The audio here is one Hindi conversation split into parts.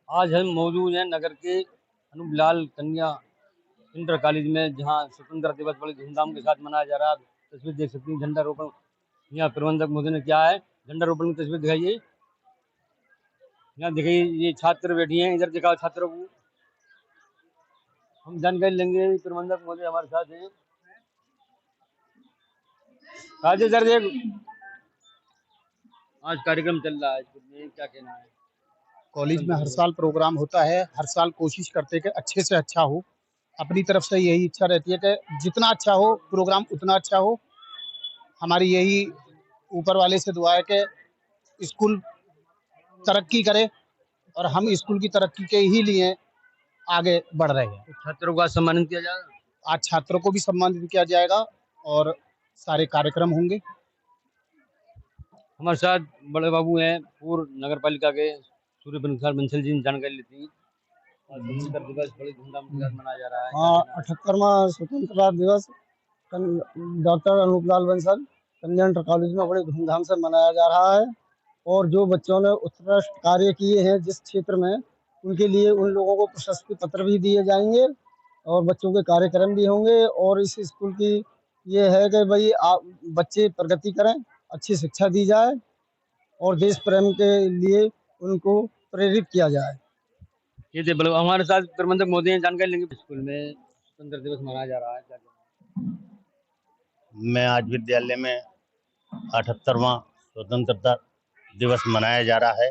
आज हम मौजूद हैं नगर के अनूपलाल कन्या इंटर कॉलेज में, जहां स्वतंत्रता दिवस बड़ी धूमधाम के साथ मनाया जा रहा है। आप तस्वीर देख सकती हैं, झंडा रोपण यहाँ प्रबंधक महोदय ने किया है। झंडा रोपण की तस्वीर दिखाइए। यहाँ दिखाइए, ये छात्र बैठी हैं, इधर दिखाओ छात्रों को। हम जानकारी लेंगे, प्रबंधक महोदय हमारे साथ हैं। राजेश सर, देख आज कार्यक्रम चल रहा है, इसमें क्या कहना है? कॉलेज में हर साल प्रोग्राम होता है, हर साल कोशिश करते हैं कि अच्छे से अच्छा हो। अपनी तरफ से यही इच्छा रहती है कि जितना अच्छा हो प्रोग्राम उतना अच्छा हो। हमारी यही ऊपर वाले से दुआ है कि स्कूल तरक्की करे और हम स्कूल की तरक्की के ही लिए आगे बढ़ रहे हैं। तो छात्रों का सम्मानित किया जाएगा। आज छात्रों को भी सम्मानित किया जाएगा और सारे कार्यक्रम होंगे। हमारे साथ बड़े बाबू हैं, पूर्व नगर पालिका के सूर्य बंसल जी ने जानकारी लेती है। आज स्वतंत्रता दिवस बड़ी धूमधाम के साथ मनाया जा रहा है। हाँ, 78वां स्वतंत्रता दिवस डॉक्टर अनूपलाल बंसल कन्या इंटर कॉलेज में बड़ी धूमधाम से मनाया जा रहा है। और जो बच्चों ने उत्कृष्ट कार्य किए हैं जिस क्षेत्र में, उनके लिए उन लोगों को प्रशस्ति पत्र भी दिए जाएंगे और बच्चों के कार्यक्रम भी होंगे। और इस स्कूल की ये है कि भाई बच्चे प्रगति करें, अच्छी शिक्षा दी जाए और देश प्रेम के लिए उनको प्रेरित किया जाए। ये थे बड़े हमारे साथ प्रबंधक महोदय जानकारी लेंगे। स्कूल में स्वतंत्रता दिवस मनाया जा रहा है, क्या कहना है? मैं आज विद्यालय में 78वां स्वतंत्रता दिवस मनाया जा रहा है,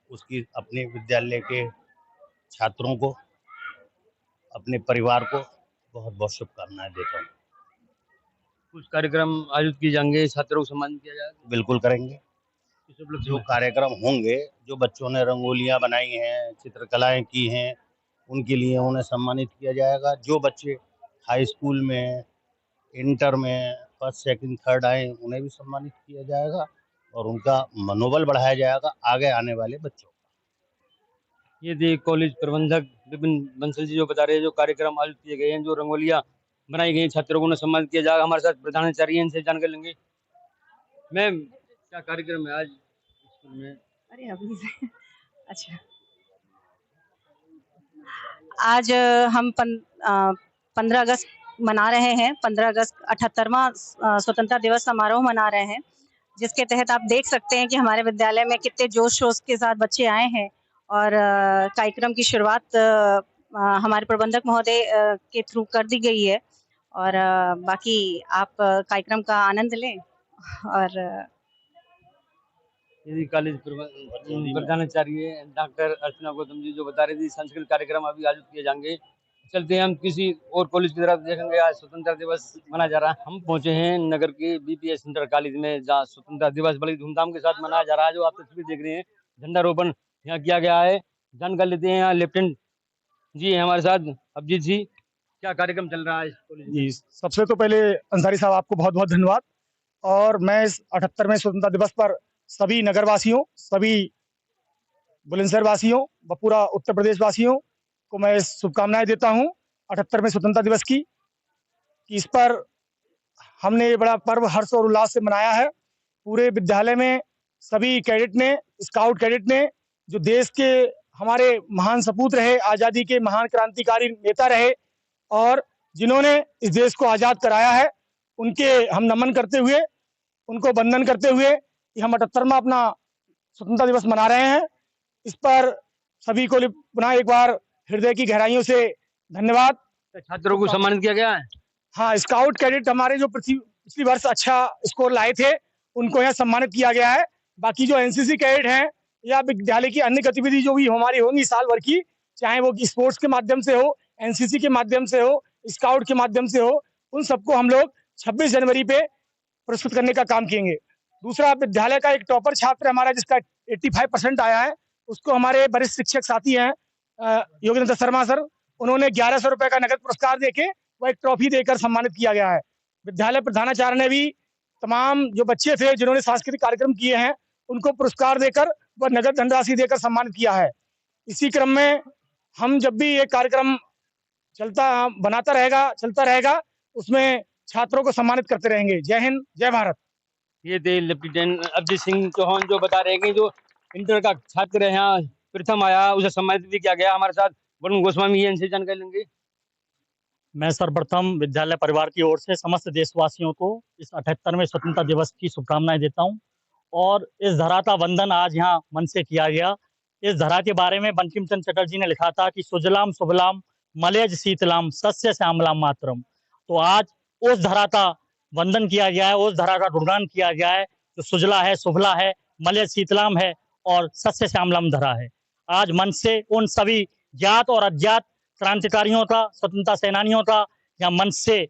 उसकी अपने विद्यालय के छात्रों को, अपने परिवार को बहुत बहुत शुभकामनाएं देता हूँ। कुछ कार्यक्रम आयोजित किए जाएंगे, छात्रों को सम्मानित किया जाएगा। बिल्कुल करेंगे। इस उपलक्ष्य जो में कार्यक्रम होंगे, जो बच्चों ने रंगोलियां बनाई हैं, चित्रकलाएं की हैं, उनके लिए उन्हें सम्मानित किया जाएगा। जो बच्चे हाई स्कूल में, इंटर में फर्स्ट सेकंड थर्ड आए, उन्हें भी सम्मानित किया जाएगा और उनका मनोबल बढ़ाया जाएगा आगे आने वाले बच्चों। ये थे कॉलेज प्रबंधक विपिन बंसल जी जो बता रहे हैं, जो कार्यक्रम आयोजित किए गए हैं, जो रंगोलियां बनाई गई, छात्रों को उन्हें सम्मानित किया जाएगा। हमारे साथ प्रधानाचार्य इनसे जानकारी लेंगे। मैम, क्या कार्यक्रम है आज स्कूल में? अरे अभी से अच्छा, आज हम 15 अगस्त मना रहे हैं। 15 अगस्त 78वां स्वतंत्रता दिवस समारोह मना रहे हैं, जिसके तहत आप देख सकते हैं कि हमारे विद्यालय में कितने जोश शोश के साथ बच्चे आए हैं। और कार्यक्रम की शुरुआत हमारे प्रबंधक महोदय के थ्रू कर दी गई है। और बाकी आप कार्यक्रम का आनंद लें। और यदि कॉलेज प्रधानाचार्य डॉक्टर अर्चना गौतम जी जो बता रही थी, सांस्कृतिक कार्यक्रम अभी आयोजित किए जाएंगे। चलते हैं हम किसी और कॉलेज की तरफ, देखेंगे। आज स्वतंत्रता दिवस मनाया जा रहा है। हम पहुंचे हैं नगर के बीपीएस इंटर कॉलेज में, जहाँ स्वतंत्रता दिवस बड़ी धूमधाम के साथ मनाया जा रहा है। जो आप तस्वीर देख रहे हैं, झंडारोपण यहाँ किया गया है। जानकारी लेते हैं, यहाँ लेफ्टिनेंट जी हैं हमारे साथ, अभिजीत जी। क्या कार्यक्रम चल रहा है इस कॉलेज में? जी, सबसे तो पहले अंसारी साहब आपको बहुत बहुत धन्यवाद। और मैं इस 78वें स्वतंत्रता दिवस पर सभी नगरवासियों, सभी बुलंदशहर वासियों व पूरा उत्तर प्रदेश वासियों को मैं शुभकामनाएं देता हूं 78वें स्वतंत्रता दिवस की। कि इस पर हमने ये बड़ा पर्व हर्ष और उल्लास से मनाया है। पूरे विद्यालय में सभी कैडेट ने, स्काउट कैडेट ने, जो देश के हमारे महान सपूत रहे, आज़ादी के महान क्रांतिकारी नेता रहे और जिन्होंने इस देश को आज़ाद कराया है, उनके हम नमन करते हुए, उनको वंदन करते हुए कि हम 78वां अपना स्वतंत्रता दिवस मना रहे हैं। इस पर सभी को पुनः एक बार हृदय की गहराइयों से धन्यवाद। छात्रों को सम्मानित किया गया है। हाँ, स्काउट कैडेट हमारे जो पिछली वर्ष अच्छा स्कोर लाए थे, उनको यहाँ सम्मानित किया गया है। बाकी जो एनसीसी कैडेट हैं या विद्यालय की अन्य गतिविधि जो भी हमारी होंगी साल भर की, चाहे वो स्पोर्ट्स के माध्यम से हो, एनसीसी के माध्यम से हो, स्काउट के माध्यम से हो, उन सबको हम लोग 26 जनवरी पे पुरस्कृत करने का काम किएंगे। दूसरा, विद्यालय का एक टॉपर छात्र हमारा जिसका 85% आया है, उसको हमारे वरिष्ठ शिक्षक साथी हैं योगेंद्र शर्मा सर, उन्होंने 1100 रुपए का नगद पुरस्कार देके वह एक ट्रॉफी देकर सम्मानित किया गया है। विद्यालय प्रधानाचार्य ने भी तमाम जो बच्चे थे जिन्होंने सांस्कृतिक कार्यक्रम किए हैं, उनको पुरस्कार देकर व नगद धनराशि देकर सम्मानित किया है। इसी क्रम में हम जब भी ये कार्यक्रम चलता रहेगा, उसमें छात्रों को सम्मानित करते रहेंगे। जय हिंद, जय भारत। ये थे लेफ्टिनेंट अभिजीत सिंह चौहान जो बता रहे हैं कि जो इंटर का छात्र यहाँ प्रथम आया, उसे सम्मानित भी किया गया। हमारे साथ वरुण गोस्वामी ये इनसे जानकारी लेंगे। मैं सर्वप्रथम विद्यालय परिवार की ओर से समस्त देशवासियों को इस 78वें स्वतंत्रता दिवस की शुभकामनाएं देता हूं। और इस धरा का वंदन आज यहाँ मन से किया गया। इस धरा के बारे में बंकिम चंद्र चटर्जी ने लिखा था कि सुजलाम सुफलाम मलयज शीतलाम सस्य श्यामलाम मातरम। तो आज उस धरा का वंदन किया गया है, उस धरा का गुणगान किया गया है जो सुजला है, सुफला है, मलयज शीतलाम है और सस्य श्यामलाम धरा है। आज मन से उन सभी ज्ञात और अज्ञात क्रांतिकारियों का, स्वतंत्रता सेनानियों का यहाँ मंच से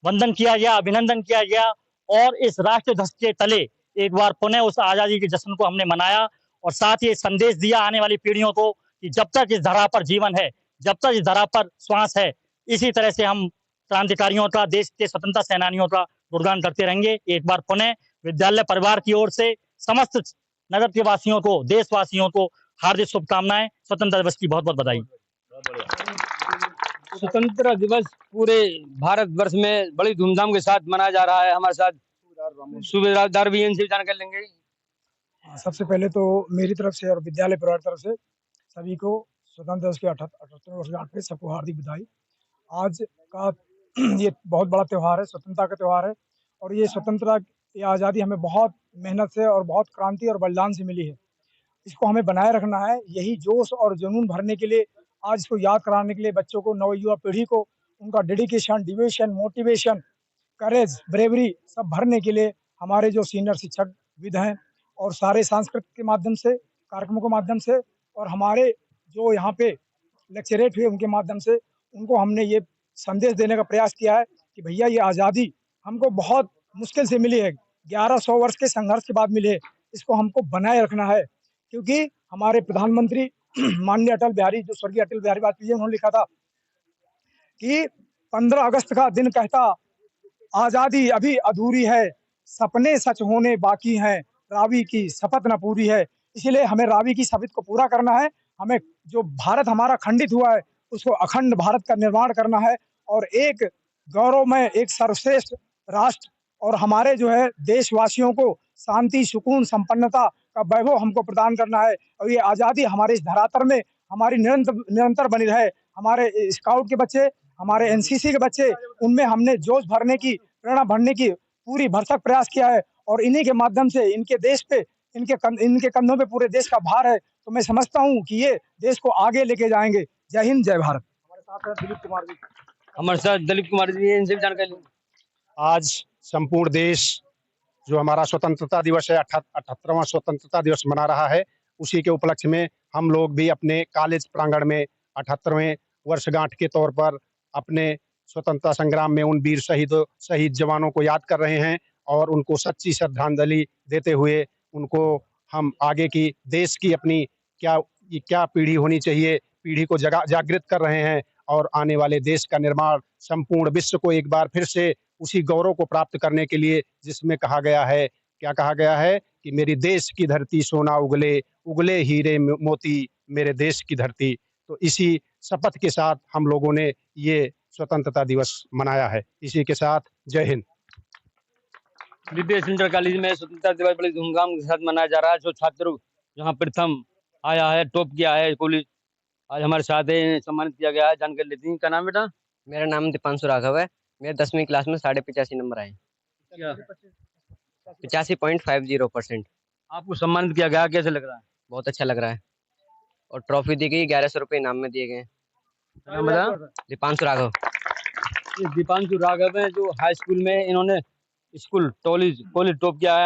वंदन किया गया, अभिनंदन किया गया। और इस राष्ट्र ध्वज के तले एक बार पुनः उस आजादी के जश्न को हमने मनाया और साथ ही संदेश दिया आने वाली पीढ़ियों को कि जब तक इस धरा पर जीवन है, जब तक इस धरा पर श्वास है, इसी तरह से हम क्रांतिकारियों का, देश के स्वतंत्रता सेनानियों का गुणगान करते रहेंगे। एक बार पुनः विद्यालय परिवार की ओर से समस्त नगर के वासियों को, देशवासियों को हार्दिक शुभकामनाएं। स्वतंत्रता दिवस की बहुत बहुत बधाई। स्वतंत्रता दिवस पूरे भारतवर्ष में बड़ी धूमधाम के साथ मनाया जा रहा है। हमारे साथ सूबेदार भी इनसे जानकारी लेंगे। सबसे पहले तो मेरी तरफ से और विद्यालय परिवार की तरफ से सभी को स्वतंत्रता दिवस की 78वें वर्षगांठ पे सबको हार्दिक बधाई। आज का ये बहुत बड़ा त्यौहार है, स्वतंत्रता का त्यौहार है। और ये स्वतंत्रता, ये आज़ादी हमें बहुत मेहनत से और बहुत क्रांति और बलिदान से मिली है। इसको हमें बनाए रखना है। यही जोश और जुनून भरने के लिए, आज इसको याद कराने के लिए बच्चों को, नवयुवा पीढ़ी को उनका डेडिकेशन, डिवोशन, मोटिवेशन, करेज, ब्रेवरी सब भरने के लिए हमारे जो सीनियर शिक्षक विद हैं और सारे सांस्कृतिक के माध्यम से, कार्यक्रमों के माध्यम से और हमारे जो यहाँ पे लेक्चरेट हुए उनके माध्यम से उनको हमने ये संदेश देने का प्रयास किया है कि भैया ये आज़ादी हमको बहुत मुश्किल से मिली है, 1100 वर्ष के संघर्ष के बाद मिली है। इसको हमको बनाए रखना है क्योंकि हमारे प्रधानमंत्री माननीय अटल बिहारी, जो स्वर्गीय अटल बिहारी वाजपेयी, उन्होंने लिखा था कि 15 अगस्त का दिन कहता आज़ादी अभी अधूरी है, सपने सच होने बाकी हैं, रावी की शपथ न पूरी है। इसीलिए हमें रावी की शपथ को पूरा करना है। हमें जो भारत हमारा खंडित हुआ है उसको अखंड भारत का निर्माण करना है और एक गौरवमय, एक सर्वश्रेष्ठ राष्ट्र और हमारे जो है देशवासियों को शांति, सुकून, संपन्नता का वैभव हमको प्रदान करना है। और ये आज़ादी हमारे इस धरातल में हमारी निरंतर बनी रहे। हमारे स्काउट के बच्चे, हमारे एनसीसी के बच्चे, उनमें हमने जोश भरने की, प्रेरणा भरने की पूरी भरसक प्रयास किया है और इन्हीं के माध्यम से इनके देश पे, इनके कंधों पे पूरे देश का भार है। तो मैं समझता हूँ कि ये देश को आगे लेके जाएंगे। जय हिंद, जय भारत। हमारे साथ है दिलीप कुमार जी। हमारे साथ दलीप कुमार जी, इनसे भी जानकारी लेंगे। आज संपूर्ण देश जो हमारा स्वतंत्रता दिवस है, 78वां स्वतंत्रता दिवस मना रहा है, उसी के उपलक्ष्य में हम लोग भी अपने कॉलेज प्रांगण में 78वें वर्षगांठ के तौर पर अपने स्वतंत्रता संग्राम में उन वीर शहीद जवानों को याद कर रहे हैं और उनको सच्ची श्रद्धांजलि देते हुए उनको हम आगे की देश की अपनी क्या पीढ़ी होनी चाहिए, पीढ़ी को जागृत कर रहे हैं और आने वाले देश का निर्माण संपूर्ण विश्व को एक बार फिर से उसी गौरव को प्राप्त करने के लिए, जिसमें कहा गया है, क्या कहा गया है कि मेरी देश की धरती सोना उगले, उगले हीरे मोती मेरे देश की धरती। तो इसी शपथ के साथ हम लोगों ने ये स्वतंत्रता दिवस मनाया है। इसी के साथ जय हिंद। बीपीएस इंटर कॉलेज में स्वतंत्रता दिवस बड़ी धूमधाम के साथ मनाया जा रहा है। जो छात्र यहाँ प्रथम आया है, टॉप किया है कॉलेज, आज हमारे साथ है, सम्मानित किया गया है। जानकारी लेती हैं। क्या नाम बेटा? मेरा नाम दीपांशु राघव है। मेरे 10वीं क्लास में 85.5 नंबर आए। 85.50%। आपको सम्मानित किया गया, कैसे लग रहा है? बहुत अच्छा लग रहा है और ट्रॉफी दी गई, 1100 रुपये इनाम में दिए गए। नाम बता। दीपांशु राघव। ये दीपांशु राघव है जो हाई स्कूल में इन्होंने कॉलेज टॉप किया है।